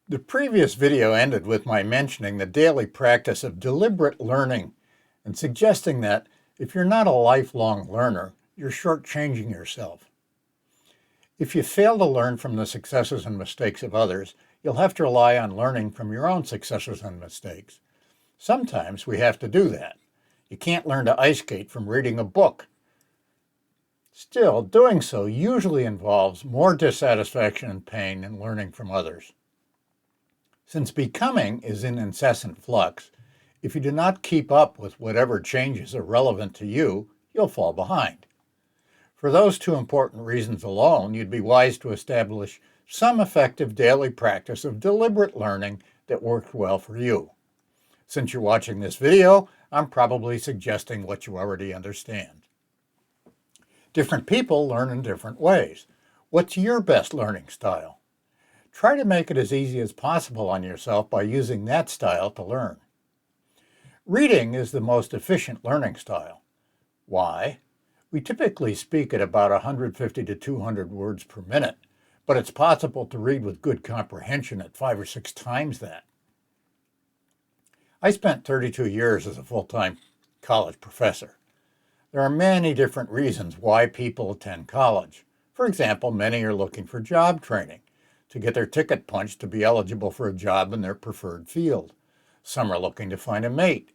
The previous video ended with my mentioning the daily practice of deliberate learning and suggesting that if you're not a lifelong learner, you're shortchanging yourself. If you fail to learn from the successes and mistakes of others, you'll have to rely on learning from your own successes and mistakes. Sometimes we have to do that. You can't learn to ice skate from reading a book. Still, doing so usually involves more dissatisfaction and pain than learning from others. Since becoming is in incessant flux, if you do not keep up with whatever changes are relevant to you, you'll fall behind. For those two important reasons alone, you'd be wise to establish some effective daily practice of deliberate learning that works well for you. Since you're watching this video, I'm probably suggesting what you already understand. Different people learn in different ways. What's your best learning style? Try to make it as easy as possible on yourself by using that style to learn. Reading is the most efficient learning style. Why? We typically speak at about 150 to 200 words per minute, but it's possible to read with good comprehension at 5 or 6 times that. I spent 32 years as a full-time college professor. There are many different reasons why people attend college. For example, many are looking for job training, to get their ticket punched to be eligible for a job in their preferred field. Some are looking to find a mate.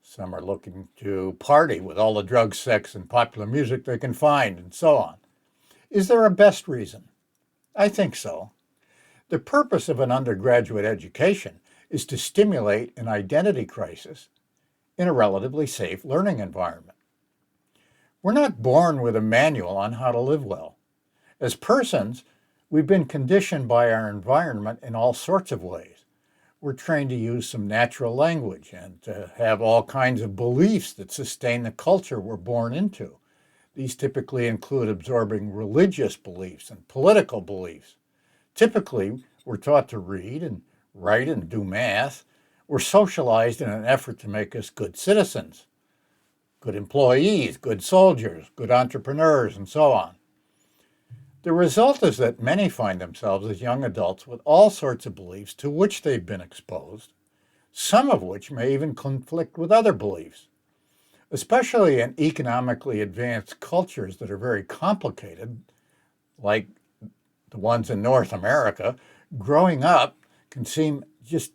Some are looking to party with all the drugs, sex, and popular music they can find, and so on. Is there a best reason? I think so. The purpose of an undergraduate education is to stimulate an identity crisis in a relatively safe learning environment. We're not born with a manual on how to live well. As persons, we've been conditioned by our environment in all sorts of ways. We're trained to use some natural language and to have all kinds of beliefs that sustain the culture we're born into. These typically include absorbing religious beliefs and political beliefs. Typically, we're taught to read and write and do math. We're socialized in an effort to make us good citizens, good employees, good soldiers, good entrepreneurs, and so on. The result is that many find themselves as young adults with all sorts of beliefs to which they've been exposed, some of which may even conflict with other beliefs. Especially in economically advanced cultures that are very complicated, like the ones in North America, growing up can seem just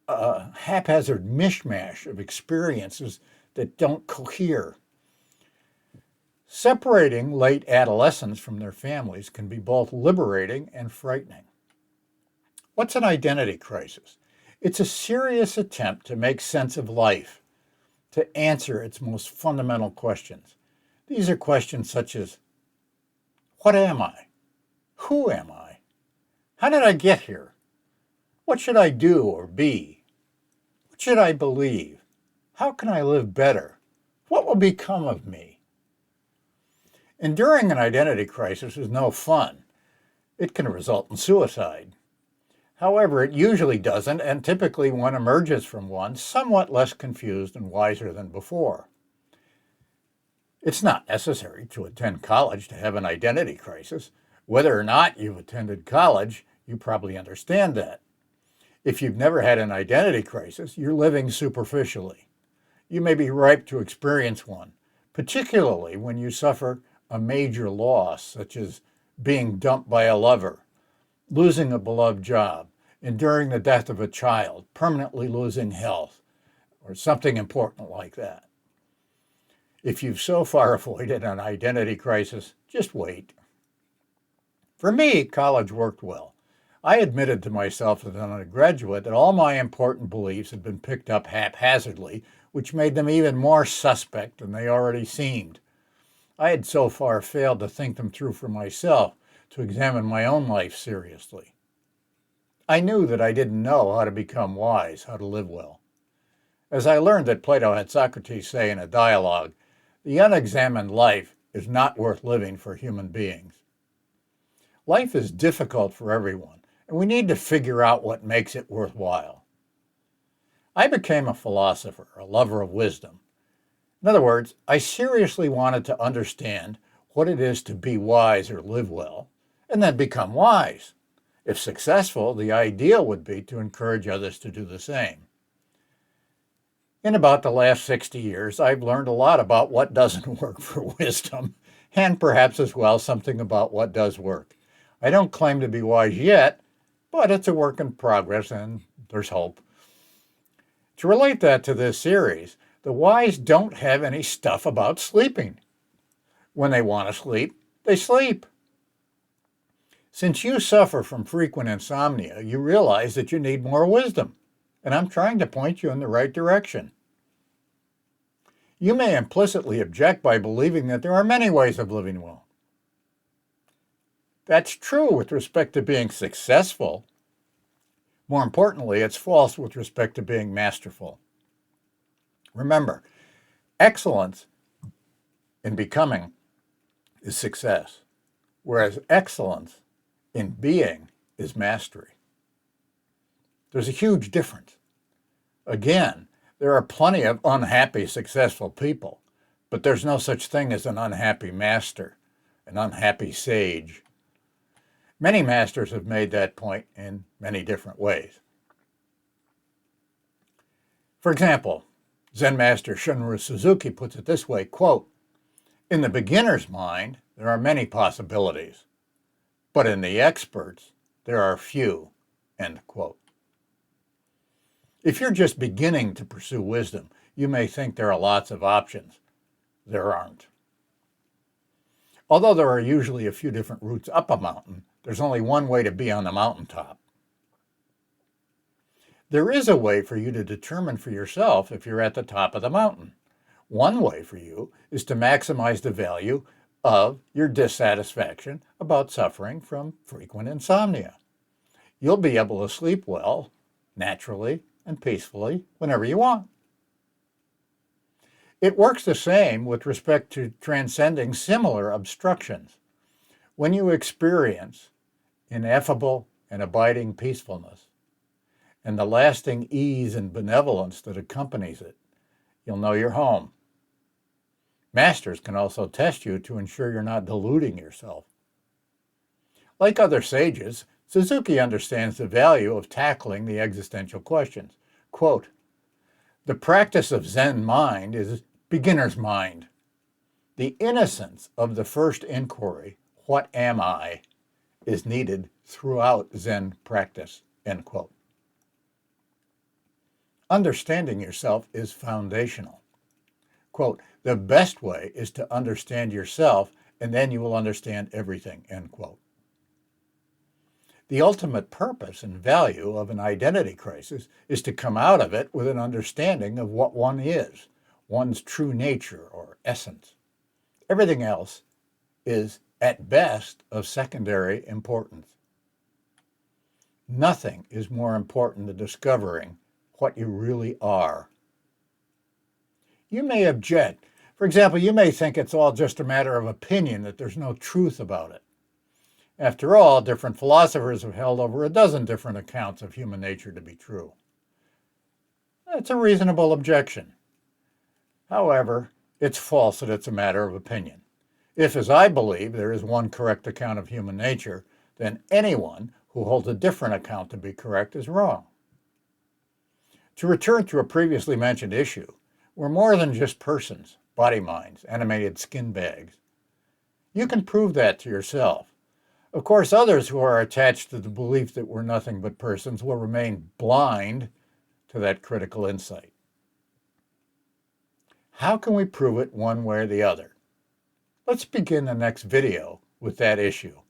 a haphazard mishmash of experiences that don't cohere. Separating late adolescents from their families can be both liberating and frightening. What's an identity crisis? It's a serious attempt to make sense of life, to answer its most fundamental questions. These are questions such as, what am I? Who am I? How did I get here? What should I do or be? What should I believe? How can I live better? What will become of me? Enduring an identity crisis is no fun. It can result in suicide. However, it usually doesn't, and typically one emerges from one somewhat less confused and wiser than before. It's not necessary to attend college to have an identity crisis. Whether or not you've attended college, you probably understand that. If you've never had an identity crisis, you're living superficially. You may be ripe to experience one, particularly when you suffer a major loss, such as being dumped by a lover, losing a beloved job, enduring the death of a child, permanently losing health, or something important like that. If you've so far avoided an identity crisis, just wait. For me, college worked well. I admitted to myself as an undergraduate that all my important beliefs had been picked up haphazardly, which made them even more suspect than they already seemed. I had so far failed to think them through for myself, to examine my own life seriously. I knew that I didn't know how to become wise, how to live well. As I learned that Plato had Socrates say in a dialogue, the unexamined life is not worth living for human beings. Life is difficult for everyone, and we need to figure out what makes it worthwhile. I became a philosopher, a lover of wisdom. In other words, I seriously wanted to understand what it is to be wise or live well, and then become wise. If successful, the ideal would be to encourage others to do the same. In about the last 60 years, I've learned a lot about what doesn't work for wisdom, and perhaps as well something about what does work. I don't claim to be wise yet, but it's a work in progress and there's hope. To relate that to this series, the wise don't have any stuff about sleeping. When they want to sleep, they sleep. Since you suffer from frequent insomnia, you realize that you need more wisdom, and I'm trying to point you in the right direction. You may implicitly object by believing that there are many ways of living well. That's true with respect to being successful. More importantly, it's false with respect to being masterful. Remember, excellence in becoming is success, whereas excellence in being is mastery. There's a huge difference. Again, there are plenty of unhappy, successful people, but there's no such thing as an unhappy master, an unhappy sage. Many masters have made that point in many different ways. For example, Zen master Shunryu Suzuki puts it this way, quote, "In the beginner's mind, there are many possibilities, but in the expert's, there are few," end quote. If you're just beginning to pursue wisdom, you may think there are lots of options. There aren't. Although there are usually a few different routes up a mountain, there's only one way to be on the mountaintop. There is a way for you to determine for yourself if you're at the top of the mountain. One way for you is to maximize the value of your dissatisfaction about suffering from frequent insomnia. You'll be able to sleep well, naturally, and peacefully whenever you want. It works the same with respect to transcending similar obstructions. When you experience ineffable and abiding peacefulness and the lasting ease and benevolence that accompanies it, you'll know you're home. Masters can also test you to ensure you're not deluding yourself. Like other sages, Suzuki understands the value of tackling the existential questions. Quote, "The practice of Zen mind is beginner's mind. The innocence of the first inquiry, what am I, is needed throughout Zen practice," end quote. Understanding yourself is foundational. Quote, "The best way is to understand yourself, and then you will understand everything," end quote. The ultimate purpose and value of an identity crisis is to come out of it with an understanding of what one is, one's true nature or essence. Everything else is, at best, of secondary importance. Nothing is more important than discovering what you really are. You may object. For example, you may think it's all just a matter of opinion, that there's no truth about it. After all, different philosophers have held over a dozen different accounts of human nature to be true. That's a reasonable objection. However, it's false that it's a matter of opinion. If, as I believe, there is one correct account of human nature, then anyone who holds a different account to be correct is wrong. To return to a previously mentioned issue, we're more than just persons, body minds, animated skin bags. You can prove that to yourself. Of course, others who are attached to the belief that we're nothing but persons will remain blind to that critical insight. How can we prove it one way or the other? Let's begin the next video with that issue.